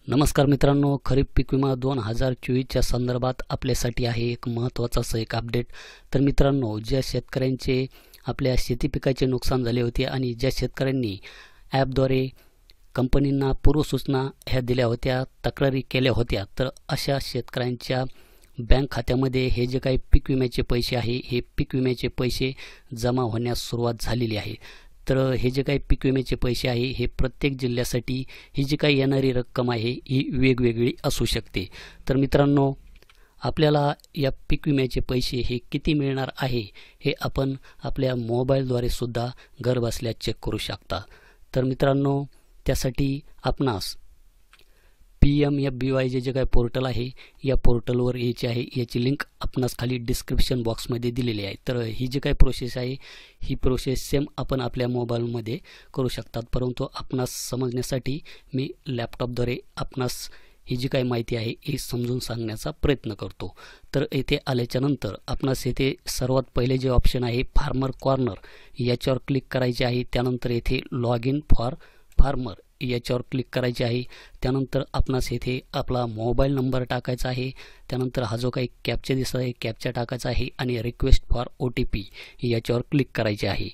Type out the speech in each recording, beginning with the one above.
नमस्कार मित्रांनो, खरीप पीक विमा 2024च्या संदर्भात आपल्यासाठी आहे एक महत्त्वाचा असं एक अपडेट। तर मित्रांनो, ज्या शेतकऱ्यांचे आपल्या शेती पिकाचे नुकसान झाले होते आणि ज्या शेतकऱ्यांनी ॲपद्वारे कंपनींना पूर्वसूचना ह्या दिल्या होत्या, तक्रारी केल्या होत्या, तर अशा शेतकऱ्यांच्या बँक खात्यामध्ये हे जे काही पीक विम्याचे पैसे आहे, हे पीक विम्याचे पैसे जमा होण्यास सुरुवात झालेली आहे। तर हे जे काही पीक विम्याचे पैसे आहे, हे प्रत्येक जिल्ह्यासाठी ही जी काही येणारी रक्कम आहे ही वेगवेगळी असू शकते। तर मित्रांनो, आपल्याला या पीक विम्याचे पैसे हे किती मिळणार आहे हे आपण आपल्या मोबाईलद्वारे सुद्धा घरबसल्या चेक करू शकता। तर मित्रांनो, त्यासाठी आपणास PMFBY जे काही पोर्टल आहे, या पोर्टलवर यायचे आहे। याची लिंक आपणास खाली डिस्क्रिप्शन बॉक्समध्ये दिलेली आहे। तर ही जी काही प्रोसेस आहे, ही प्रोसेस सेम आपण आपल्या मोबाईलमध्ये करू शकतात, परंतु आपणास समजण्यासाठी मी लॅपटॉपद्वारे आपणास ही जी काही माहिती आहे ही समजून सांगण्याचा प्रयत्न करतो। तर येथे आल्याच्यानंतर आपणास येथे सर्वात पहिले जे ऑप्शन आहे फार्मर कॉर्नर, याच्यावर क्लिक करायचे आहे। त्यानंतर येथे लॉग इन फॉर फार्मर याच्यावर क्लिक करायचे आहे। त्यानंतर आपणास येथे आपला मोबाईल नंबर टाकायचा आहे। त्यानंतर हा जो काही कॅप्चा दिसत आहे, कॅप्चा टाकायचा आहे आणि रिक्वेस्ट फॉर OTP याच्यावर क्लिक करायचे आहे।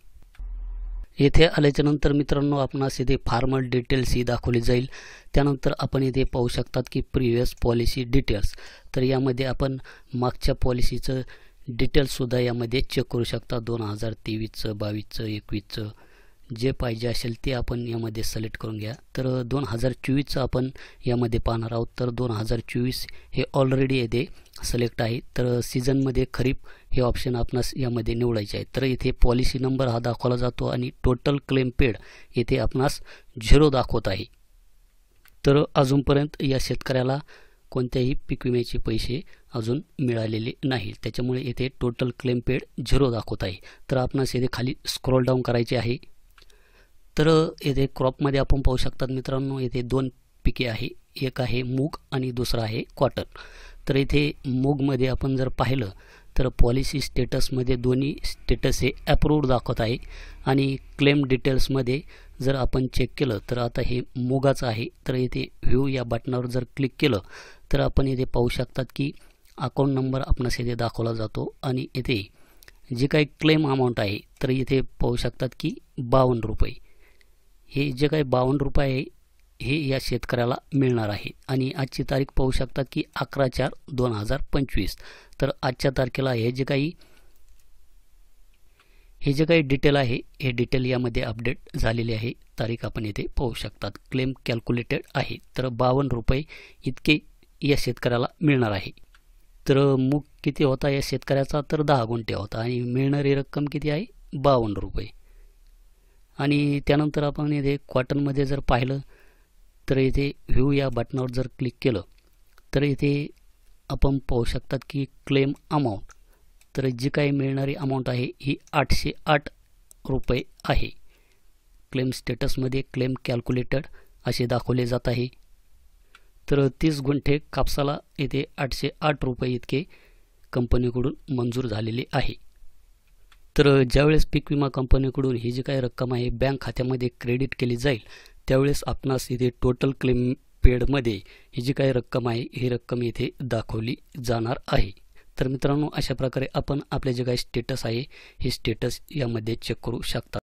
येथे आल्याच्यानंतर मित्रांनो, आपणास येथे फार्मर डिटेल्स ही दाखवली जाईल। त्यानंतर आपण येथे पाहू शकतात की प्रिव्हियस पॉलिसी डिटेल्स, तर यामध्ये आपण मागच्या पॉलिसीचं डिटेल्ससुद्धा यामध्ये चेक करू शकता। 2023चं, 22चं, 21चं जे पाहिजे असेल ते आपण यामध्ये सिलेक्ट करून घ्या। तर 2024चं आपण यामध्ये पाहणार आहोत। तर 2024 हे ऑलरेडी येथे सिलेक्ट आहे। तर सीझनमध्ये खरीप हे ऑप्शन आपणास यामध्ये निवडायचे आहे। तर इथे पॉलिसी नंबर हा दाखवला जातो आणि टोटल क्लेम पेड येथे आपणास 0 दाखवत आहे। तर अजूनपर्यंत या शेतकऱ्याला कोणत्याही पीक विम्याचे पैसे अजून मिळालेले नाही, त्याच्यामुळे येथे टोटल क्लेम पेड 0 दाखवत आहे। तर आपणास येथे खाली स्क्रॉल डाऊन करायचे आहे। तर येथे क्रॉपमध्ये आपण पाहू शकतात मित्रांनो, येथे 2 पिके आहे, एक आहे मूग आणि दुसरा आहे कॉटन। तर इथे मूगमध्ये आपण जर पाहिलं तर पॉलिसी स्टेटसमध्ये दोन्ही स्टेटस हे अप्रूव्ड दाखवत आहे आणि क्लेम डिटेल्समध्ये जर आपण चेक केलं तर आता हे मुगाचं आहे। तर येथे व्ह्यू या बटनावर जर क्लिक केलं तर आपण येथे पाहू शकतात की अकाउंट नंबर आपणास येथे दाखवला जातो आणि येथे जे काही क्लेम अमाऊंट आहे तर इथे पाहू शकतात की 52 रुपये, हे जे काही 52 रुपये आहे हे या शेतकऱ्याला मिळणार आहे। आणि आजची तारीख पाहू शकतात की 11/4/2025। तर आजच्या तारखेला हे जे काही डिटेल आहे हे डिटेल यामध्ये अपडेट झालेले आहे। तारीख आपण येथे पाहू शकतात, क्लेम कॅल्क्युलेटेड आहे। तर 52 रुपये इतके या शेतकऱ्याला मिळणार आहे। तर मूग किती होता या शेतकऱ्याचा, तर 10 गुंठे होता आणि मिळणारी रक्कम किती आहे, 52 रुपये। आणि त्यानंतर आपण येथे कॉटनमध्ये जर पाहिलं तर इथे व्ह्यू या बटनावर जर क्लिक केलं तर इथे आपण पाहू शकतात की क्लेम अमाऊंट, तर जी काही मिळणारी अमाऊंट आहे ही 808 रुपये आहे। क्लेम स्टेटसमध्ये क्लेम कॅल्क्युलेटेड असे दाखवले जात आहे। तर 30 गुंठे कापसाला येथे 808 रुपये इतके कंपनीकडून मंजूर झालेले आहे। तर ज्यावेळेस पीक विमा कंपनीकडून ही जी काही रक्कम आहे बँक खात्यामध्ये क्रेडिट केली जाईल, त्यावेळेस आपणास इथे टोटल क्लेम पेडमध्ये ही जी काही रक्कम आहे ही रक्कम इथे दाखवली जाणार आहे। तर मित्रांनो, अशा प्रकारे आपण आपले जे काही स्टेटस आहे हे स्टेटस यामध्ये चेक करू शकता।